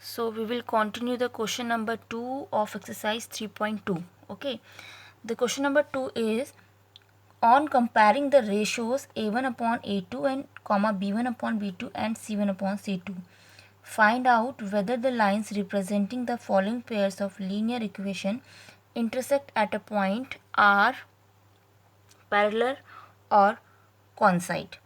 So we will continue the question number 2 of exercise 3.2. Okay, the question number 2 is on comparing the ratios a1 upon a2 and comma b1 upon b2 and c1 upon c2. Find out whether the lines representing the following pairs of linear equation intersect at a point r parallel और कॉन्साइड.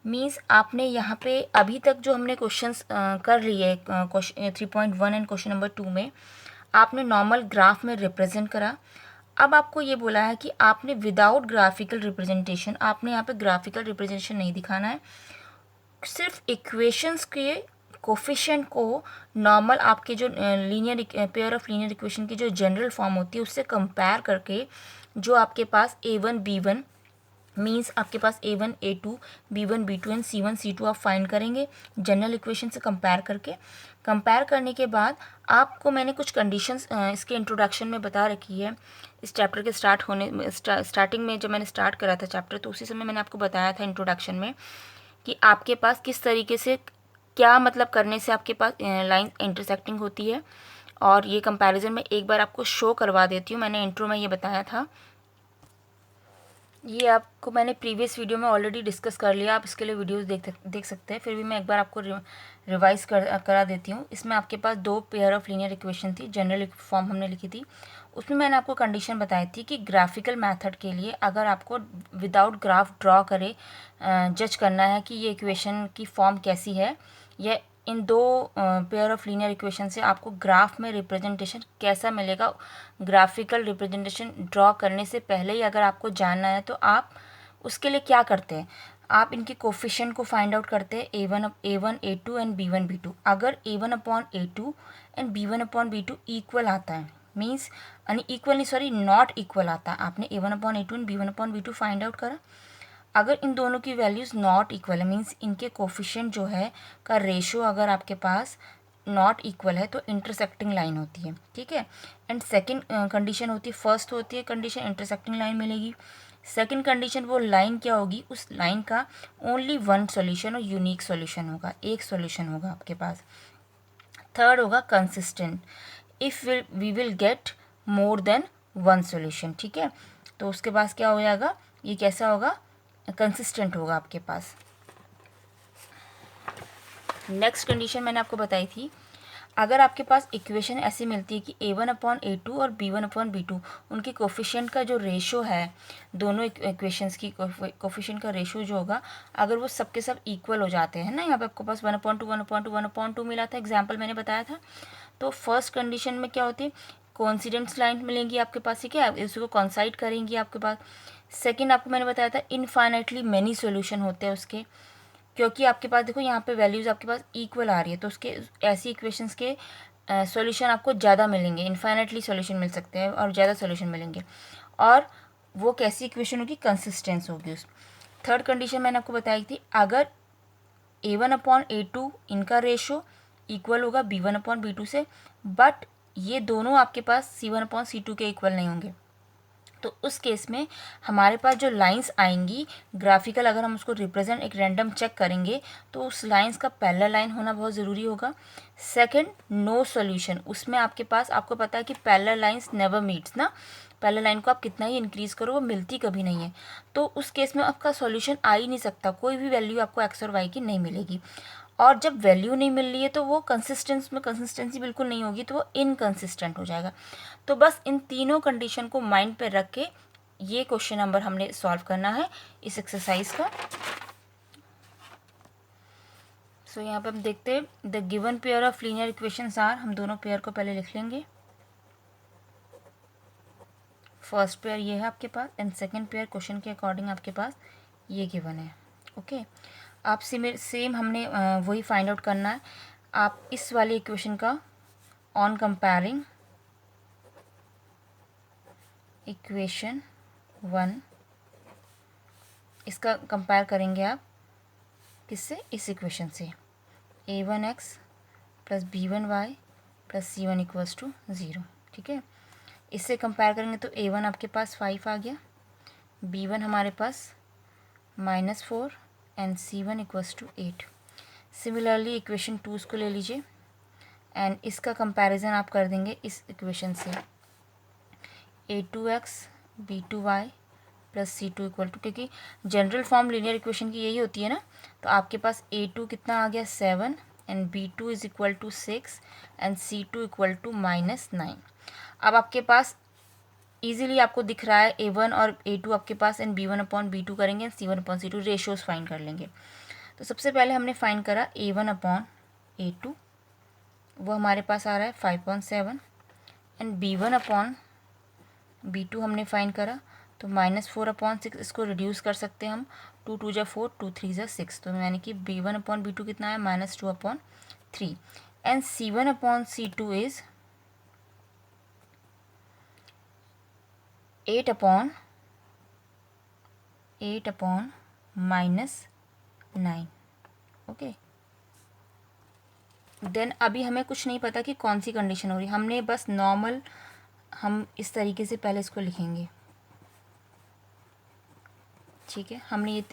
Means आपने यहाँ पे अभी तक जो हमने questions कर लिए क्वेश्चन 3.1 एंड क्वेश्चन नंबर 2 में आपने नॉर्मल ग्राफ में रिप्रेजेंट करा. अब आपको ये बोला है कि आपने विदाउट ग्राफिकल रिप्रेजेंटेशन, आपने यहाँ पे ग्राफिकल रिप्रेजेंटेशन नहीं दिखाना है, सिर्फ इक्वेशंस के कोफिशिएंट को नॉर्मल आपके जो linear pair of linear equation की जो जनरल फॉर्म होती है उससे कंपेयर करके जो आपके पास a1 b1 मीन्स आपके पास a1 a2 b1 b2 and c1 c2 आप फाइंड करेंगे जनरल इक्वेशन से कंपेयर करके. कंपेयर करने के बाद आपको मैंने कुछ कंडीशंस इसके इंट्रोडक्शन में बता रखी है. इस चैप्टर के स्टार्टिंग में जब मैंने स्टार्ट करा था चैप्टर तो उसी समय मैंने आपको बताया था इंट्रोडक्शन में कि आपके पास किस तरीके से क्या मतलब करने से आपके पास लाइन इंटरसेक्टिंग होती है. और ये कंपैरिजन में एक बार आपको शो करवा देती हूँ. मैंने इंट्रो में ये बताया था, ये आपको मैंने प्रीवियस वीडियो में ऑलरेडी डिस्कस कर लिया, आप इसके लिए वीडियोस देख सकते हैं. फिर भी मैं एक बार आपको रिवाइज करा देती हूँ. इसमें आपके पास दो पेयर ऑफ लीनियर इक्वेशन थी, जनरल फॉर्म हमने लिखी थी. उसमें मैंने आपको कंडीशन बताई थी कि ग्राफिकल मेथड के लिए अगर आपको विदाउट ग्राफ ड्रॉ करे जज करना है कि ये इक्वेशन की फॉर्म कैसी है, या इन दो पेयर ऑफ लीनियर इक्वेशन से आपको ग्राफ में रिप्रेजेंटेशन कैसा मिलेगा, ग्राफिकल रिप्रेजेंटेशन ड्रॉ करने से पहले ही अगर आपको जानना है तो आप उसके लिए क्या करते हैं, आप इनके कोफिशिएंट को फाइंड आउट करते हैं a1 a2 and b1 b2. अगर a1 upon a2 and b1 upon b2 equal आता है, मीन्स इक्वल नहीं सॉरी नॉट इक्वल आता है, आपने a1 upon a2 and b1 upon b2 find out करा. अगर इन दोनों की वैल्यूज़ नॉट इक्वल है, मीन्स इनके कोफिशिएंट जो है का रेशो अगर आपके पास नॉट इक्वल है तो इंटरसेक्टिंग लाइन होती है. ठीक है. एंड सेकंड कंडीशन होती है, फर्स्ट होती है कंडीशन इंटरसेक्टिंग लाइन मिलेगी. सेकंड कंडीशन वो लाइन क्या होगी, उस लाइन का ओनली वन सॉल्यूशन और यूनिक सॉल्यूशन होगा, एक सॉल्यूशन होगा आपके पास. थर्ड होगा consistent, if we will get more than one solution. ठीक है. तो उसके पास क्या हो जाएगा, ये कैसा होगा, कंसिस्टेंट होगा आपके पास. नेक्स्ट कंडीशन मैंने आपको बताई थी, अगर आपके पास इक्वेशन ऐसी मिलती है कि a1 अपॉन a2 और b1 अपॉन b2 उनके कोफिशिएंट का जो रेशो है, दोनों इक्वेशंस की कोफिशिएंट का रेशो जो होगा, अगर वो सबके सब इक्वल हो जाते हैं ना, यहाँ पे आपके पास 1/2 मिला था, एग्जाम्पल मैंने बताया था. तो फर्स्ट कंडीशन में क्या होती है, कोइंसिडेंस लाइन मिलेंगी आपके पास. ठीक है. इसको कॉन्साइड करेंगी आपके पास. सेकेंड आपको मैंने बताया था इनफाइनाइटली मैनी सोल्यूशन होते हैं उसके, क्योंकि आपके पास देखो यहाँ पे वैल्यूज़ आपके पास इक्वल आ रही है तो उसके ऐसी इक्वेशंस के सॉल्यूशन आपको ज़्यादा मिलेंगे, इनफाइनाइटली सॉल्यूशन मिल सकते हैं और ज़्यादा सॉल्यूशन मिलेंगे. और वो कैसी इक्वेशन होगी, कंसिस्टेंस होगी उस. थर्ड कंडीशन मैंने आपको बताई थी, अगर a1 अपॉन a2 इनका रेशो इक्वल होगा b1 अपॉन b2 से, बट ये दोनों आपके पास c1 अपॉन c2 के इक्वल नहीं होंगे, तो उस केस में हमारे पास जो लाइंस आएंगी ग्राफिकल, अगर हम उसको रिप्रेजेंट एक रैंडम चेक करेंगे तो उस लाइंस का पैरेलल लाइन होना बहुत ज़रूरी होगा. सेकंड, नो सॉल्यूशन, उसमें आपके पास, आपको पता है कि पैरेलल लाइंस नेवर मीट्स ना, पैरेलल लाइन को आप कितना ही इंक्रीज़ करो वो मिलती कभी नहीं है. तो उस केस में आपका सॉल्यूशन आ ही नहीं सकता, कोई भी वैल्यू आपको एक्स और वाई की नहीं मिलेगी. और जब वैल्यू नहीं मिल रही है तो वो कंसिस्टेंसी बिल्कुल नहीं होगी, तो वो इनकंसिस्टेंट हो जाएगा. तो बस इन तीनों कंडीशन को माइंड पे रख के ये क्वेश्चन नंबर हमने सॉल्व करना है इस एक्सरसाइज का. सो यहाँ पे हम देखते हैं, the given pair of linear equations are, हम दोनों पेयर को पहले लिख लेंगे. फर्स्ट पेयर ये है आपके पास एंड सेकंड पेयर क्वेश्चन के अकॉर्डिंग आपके पास ये गिवन है. ओके. आप सेम हमने वही फाइंड आउट करना है. आप इस वाली इक्वेशन का ऑन कंपेयरिंग इक्वेशन 1, इसका कंपेयर करेंगे आप किससे, इस इक्वेशन से, a1x plus b1y plus c1 equals to 0. ठीक है. इससे कंपेयर करेंगे तो a1 आपके पास 5 आ गया, b1 हमारे पास -4 and c1 equals to 8. Similarly equation 2 को ले लीजिए, एंड इसका कंपैरिजन आप कर देंगे इस इक्वेशन से, a2x b2y plus c2 equal to, क्योंकि जनरल फॉर्म लीनियर इक्वेशन की यही होती है ना, तो आपके पास a2 कितना आ गया 7 and b2 is equal to 6 and c2 equal to -9। अब आपके पास इजीली आपको दिख रहा है a1 और a2 आपके पास, एंड b1/b2 करेंगे एंड c1/c2 रेशियोज फाइंड कर लेंगे। तो सबसे पहले हमने फाइंड करा a1/a2, वो हमारे पास आ रहा है 5.7 एंड b1/b2 हमने फाइंड करा तो -4/6, इसको रिड्यूस कर सकते हैं हम, 2 2 जा 4, 2 3 जा 6, तो यानी कि b1/b2 कितना है -2/3 and c1/c2 is 8/-9। Okay, then अभी हमें कुछ नहीं पता कि कौन सी कंडीशन हो रही है, हमने बस नॉर्मल, हम इस तरीके से पहले इसको लिखेंगे, ठीक है। हमने ये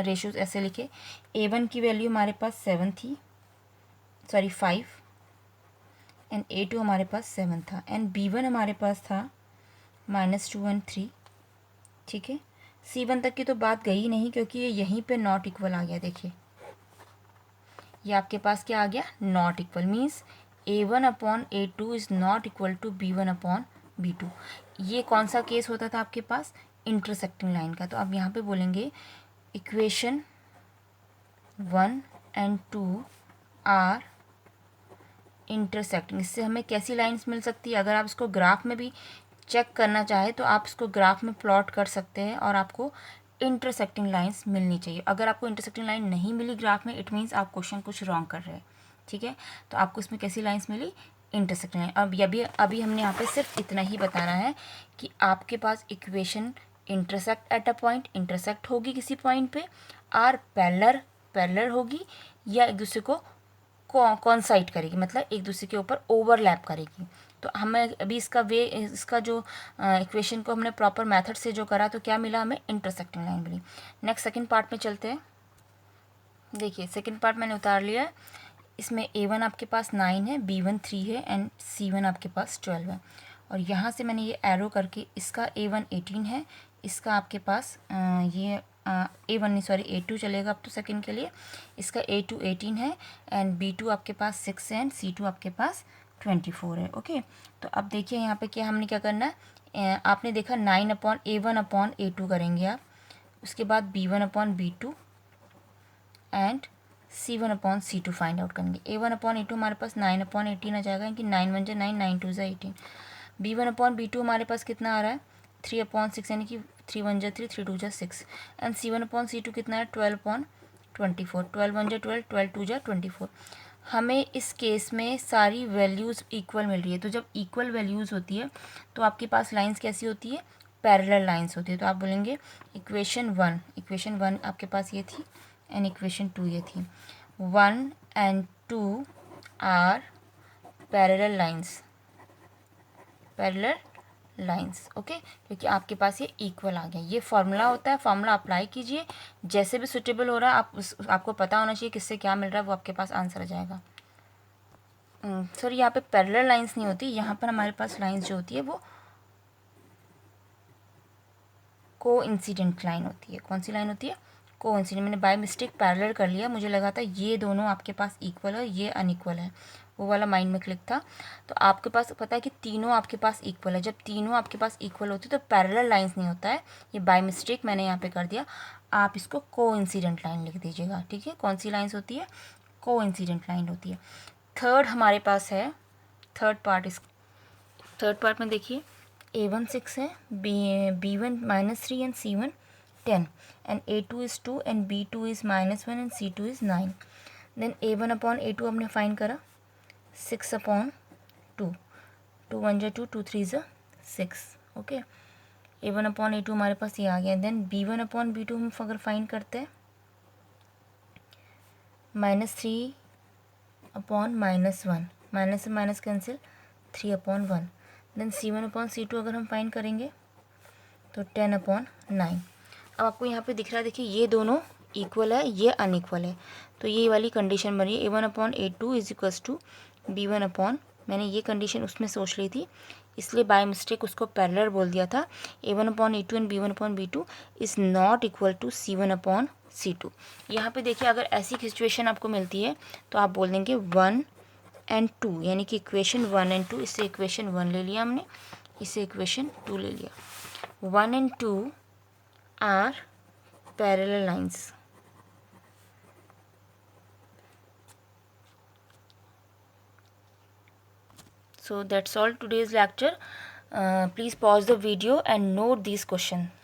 रेशियोज ऐसे लिखे, a1 की वैल्यू हमारे पास 7 थी, सॉरी 5, एंड a2 हमारे पास 7 था, एंड b1 हमारे पास था -2 एंड 3, ठीक है। c1 तक की तो बात गई नहीं, क्योंकि ये यहीं पे नॉट इक्वल आ गया। देखिए ये आपके पास क्या आ गया, not equal, means a1/a2 is not equal to b1/b2। ये कौन सा केस होता था आपके पास, इंटरसेक्टिंग लाइन का। तो अब यहाँ पे बोलेंगे इक्वेशन 1 एंड 2 आर इंटरसेक्टिंग। इससे हमें कैसी लाइंस मिल सकती है, अगर आप इसको ग्राफ में भी चेक करना चाहे तो आप इसको ग्राफ में प्लॉट कर सकते हैं और आपको इंटरसेक्टिंग लाइंस मिलनी चाहिए। अगर आपको इंटरसेक्टिंग लाइन नहीं मिली ग्राफ में, इट मीन्स आप क्वेश्चन कुछ रॉन्ग कर रहे हैं, ठीक है। तो आपको इसमें कैसी लाइंस मिली, इंटरसेक्टिंग लाइन। अब अभी हमने यहाँ पे सिर्फ इतना ही बताना है कि आपके पास equation intersect at a point, intersect होगी किसी पॉइंट पे, आर पैरेलल होगी, या एक दूसरे को कॉन्साइड करेगी, मतलब एक दूसरे के ऊपर ओवरलैप करेगी। तो हमें अभी इसका जो इक्वेशन को हमने प्रॉपर मेथड से जो करा, तो क्या मिला हमें, इंटरसेक्टिंग लाइन मिली। नेक्स्ट सेकंड पार्ट में चलते हैं। देखिए सेकंड पार्ट मैंने उतार लिया है, इसमें a1 आपके पास 9 है, b1 3 है एंड c1 आपके पास 12 है। और यहाँ से मैंने ये एरो करके, इसका a1 18 है, इसका आपके पास a1 नहीं सॉरी a2 चलेगा अब तो सेकंड के लिए, इसका a2 18 है एंड b2 आपके पास 6 है एंड c2 आपके पास 24 है। ओके, तो अब देखिए यहाँ पे क्या हमने क्या करना है, आपने देखा 9/a1/a2 करेंगे आप, उसके बाद b1/b2 and c1/c2 find out करेंगे। a1/a2 हमारे पास 9/18 आ जाएगा, कि 9 1 9 9 2 18। b1/b2 हमारे पास कितना आ रहा है 3/6, यानी कि 3 1 3 3 2 6, एंड c1/c2 कितना है 12/24, 12 1 12 12 2 24। हमें इस केस में सारी वैल्यूज़ इक्वल मिल रही है। तो जब इक्वल वैल्यूज़ होती है तो आपके पास लाइंस कैसी होती है, पैरेलल लाइंस होती है। तो आप बोलेंगे इक्वेशन 1 आपके पास ये थी एंड इक्वेशन 2 ये थी, 1 and 2 are parallel lines, okay, क्योंकि आपके पास ये इक्वल आ गया। ये फॉर्मूला होता है, फॉर्मूला अप्लाई कीजिए, जैसे भी सुटेबल हो रहा है आपको पता होना चाहिए किससे क्या मिल रहा है, वो आपके पास आंसर आ जाएगा। सॉरी यहाँ पे पैरेलल लाइंस नहीं होती, यहाँ पर हमारे पास लाइंस जो होती है वो कोइंसिडेंट लाइन होती है। कौन सी लाइन होती है, कोइंसिडेंट। मैंने बाय मिस्टेक पैरेलल कर लिया, मुझे लगा था ये दोनों आपके पास इक्वल है, ये अनइक्वल है, वो वाला माइंड में क्लिक था। तो आपके पास पता है कि तीनों आपके पास इक्वल है। जब तीनों आपके पास इक्वल होती है तो पैरेलल लाइंस नहीं होता है, ये बाय मिस्टेक मैंने यहाँ पे कर दिया। आप इसको कोइंसिडेंट लाइन लिख दीजिएगा, ठीक है। कौन सी लाइन्स होती है, कोइंसिडेंट लाइन होती है। थर्ड हमारे पास है, थर्ड पार्ट में देखिए a1 6 है, b1 -3 and c1 10 and a2 is 2 and b2 is -1 and c2 is 9। Then a1/a2 हमने फाइंड करा 6/2, 2 1 2 2 3 6, ओके। a1/a2 हमारे पास ये आ गया। देन b1/b2 हम अगर फाइंड करते हैं -3/-1, माइनस से माइनस कैंसिल, 3/1। देन c1/c2 अगर हम फाइंड करेंगे तो 10/9। अब आपको यहाँ पे दिख रहा है, देखिए ये दोनों इक्वल है, ये अनइक्वल है, तो ये वाली कंडीशन बनी है। a1/a2 is equals to B1 upon, मैंने ये कंडीशन उसमें सोच ली थी इसलिए बाय मिस्टेक उसको पैरेलल बोल दिया था। A1 upon A2 and B1 upon B2 is not equal to C1 upon C2। यहाँ पे देखिए अगर ऐसी सिचुएशन आपको मिलती है तो आप बोल देंगे 1 एंड 2, यानी कि इक्वेशन 1 एंड 2, इससे इक्वेशन 1 ले लिया हमने, इससे इक्वेशन 2 ले लिया। 1 and 2 are parallel lines. So that's all today's lecture. Please pause the video and note these questions.